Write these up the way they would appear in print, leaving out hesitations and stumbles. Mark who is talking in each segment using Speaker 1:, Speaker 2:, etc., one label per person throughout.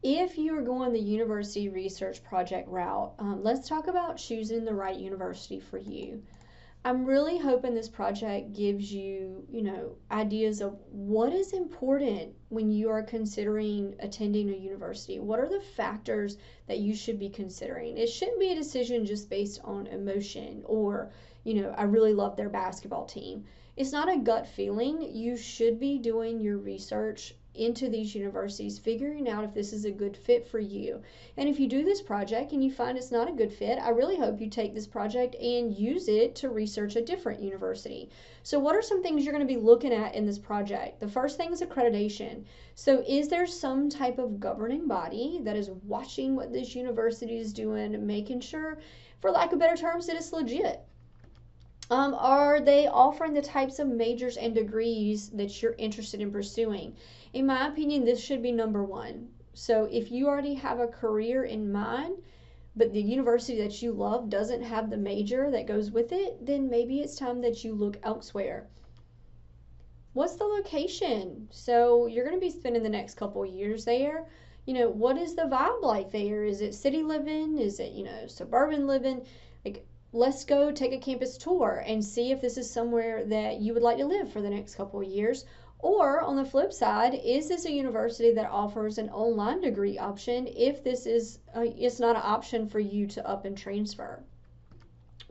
Speaker 1: If you are going the university research project route, let's talk about choosing the right university for you. I'm really hoping this project gives you, ideas of what is important when you are considering attending a university. What are the factors that you should be considering? It shouldn't be a decision just based on emotion or, I really love their basketball team. It's not a gut feeling. You should be doing your research into these universities, figuring out if this is a good fit for you. And if you do this project and you find it's not a good fit, I really hope you take this project and use it to research a different university. So, what are some things you're going to be looking at in this project? The first thing is accreditation. So, is there some type of governing body that is watching what this university is doing, making sure, for lack of better terms, that it's legit? Are they offering the types of majors and degrees that you're interested in pursuing? In my opinion, this should be number one. So if you already have a career in mind, but the university that you love doesn't have the major that goes with it, then maybe it's time that you look elsewhere. What's the location? So you're going to be spending the next couple years there. What is the vibe like there? Is it city living? Is it, suburban living? Like, let's go take a campus tour and see if this is somewhere that you would like to live for the next couple of years. Or on the flip side, is this a university that offers an online degree option if this is it's not an option for you to up and transfer?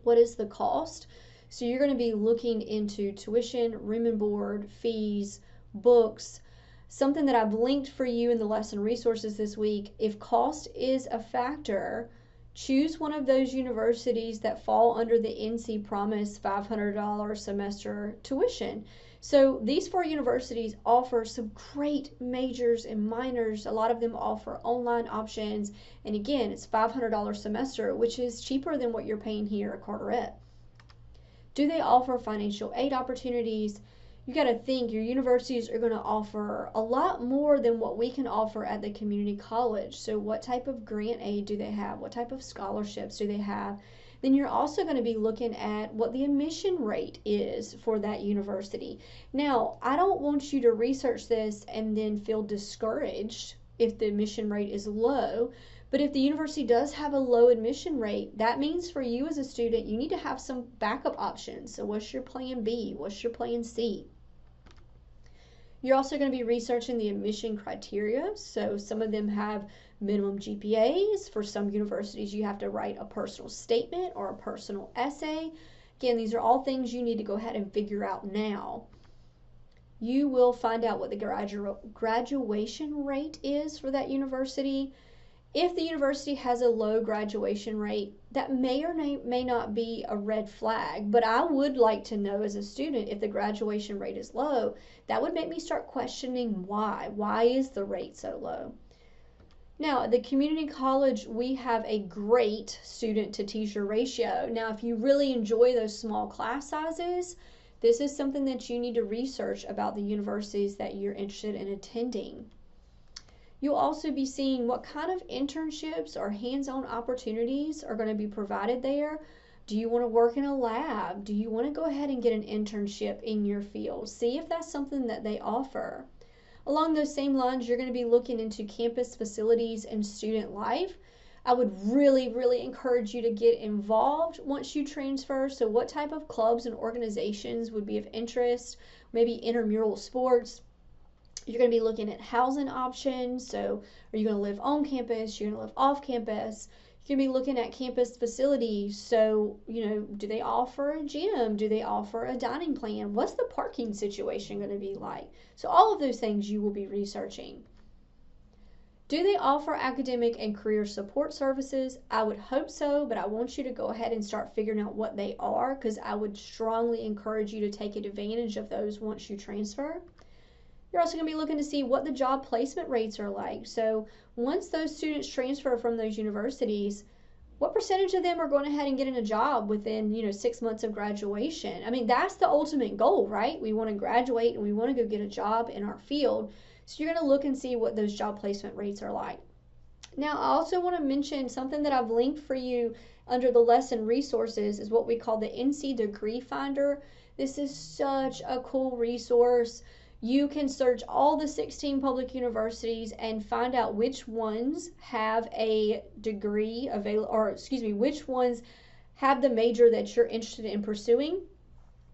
Speaker 1: What is the cost? So you're going to be looking into tuition, room and board, fees, books. Something that I've linked for you in the lesson resources this week. If cost is a factor, choose one of those universities that fall under the NC Promise $500 semester tuition. So these four universities offer some great majors and minors. A lot of them offer online options. And again, it's $500 semester, which is cheaper than what you're paying here at Carteret. Do they offer financial aid opportunities? You got to think your universities are going to offer a lot more than what we can offer at the community college. So what type of grant aid do they have? What type of scholarships do they have? Then you're also going to be looking at what the admission rate is for that university. Now, I don't want you to research this and then feel discouraged if the admission rate is low. But if the university does have a low admission rate, that means for you as a student, you need to have some backup options. So what's your plan B? What's your plan C? You're also going to be researching the admission criteria. So some of them have minimum GPAs. For some universities, you have to write a personal statement or a personal essay. Again, these are all things you need to go ahead and figure out now. You will find out what the graduation rate is for that university. If the university has a low graduation rate, that may or may not be a red flag, but I would like to know as a student if the graduation rate is low. That would make me start questioning why. Why is the rate so low? Now, at the community college, we have a great student to teacher ratio. Now, if you really enjoy those small class sizes, this is something that you need to research about the universities that you're interested in attending. You'll also be seeing what kind of internships or hands-on opportunities are going to be provided there. Do you want to work in a lab? Do you want to go ahead and get an internship in your field? See if that's something that they offer. Along those same lines, you're going to be looking into campus facilities and student life. I would really, really encourage you to get involved once you transfer. So what type of clubs and organizations would be of interest? Maybe intramural sports. You're going to be looking at housing options. So are you going to live on campus? You're going to live off campus. You're going to be looking at campus facilities. So, do they offer a gym? Do they offer a dining plan? What's the parking situation going to be like? So all of those things you will be researching. Do they offer academic and career support services? I would hope so, but I want you to go ahead and start figuring out what they are, because I would strongly encourage you to take advantage of those once you transfer. You're also going to be looking to see what the job placement rates are like. So once those students transfer from those universities, what percentage of them are going ahead and getting a job within 6 months of graduation? I mean, that's the ultimate goal, right? We want to graduate and we want to go get a job in our field. So you're going to look and see what those job placement rates are like. Now, I also want to mention something that I've linked for you under the lesson resources is what we call the NC Degree Finder. This is such a cool resource. You can search all the 16 public universities and find out which ones have a degree available, or excuse me, which ones have the major that you're interested in pursuing.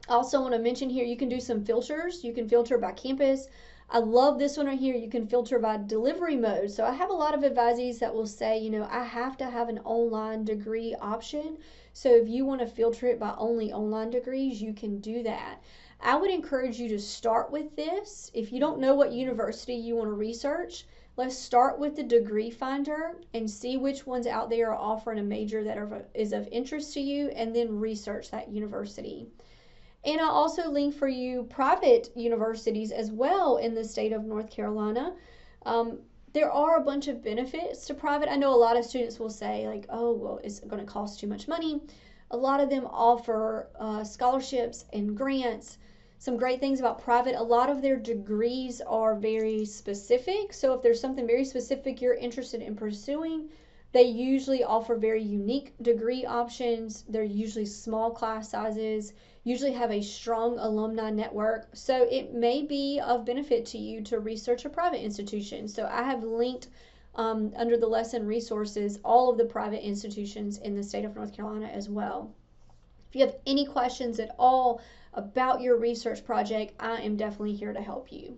Speaker 1: I also want to mention here, you can do some filters. You can filter by campus. I love this one right here. You can filter by delivery mode. So I have a lot of advisees that will say, you know, I have to have an online degree option. So if you want to filter it by only online degrees, you can do that. I would encourage you to start with this. If you don't know what university you want to research, let's start with the degree finder and see which ones out there are offering a major that is of interest to you, and then research that university. And I also link for you private universities as well in the state of North Carolina. There are a bunch of benefits to private. I know a lot of students will say, like, oh, well, it's going to cost too much money. A lot of them offer scholarships and grants. Some great things about private, a lot of their degrees are very specific. So if there's something very specific you're interested in pursuing, they usually offer very unique degree options. They're usually small class sizes, usually have a strong alumni network. So it may be of benefit to you to research a private institution. So I have linked under the lesson resources all of the private institutions in the state of North Carolina as well. If you have any questions at all about your research project, I am definitely here to help you.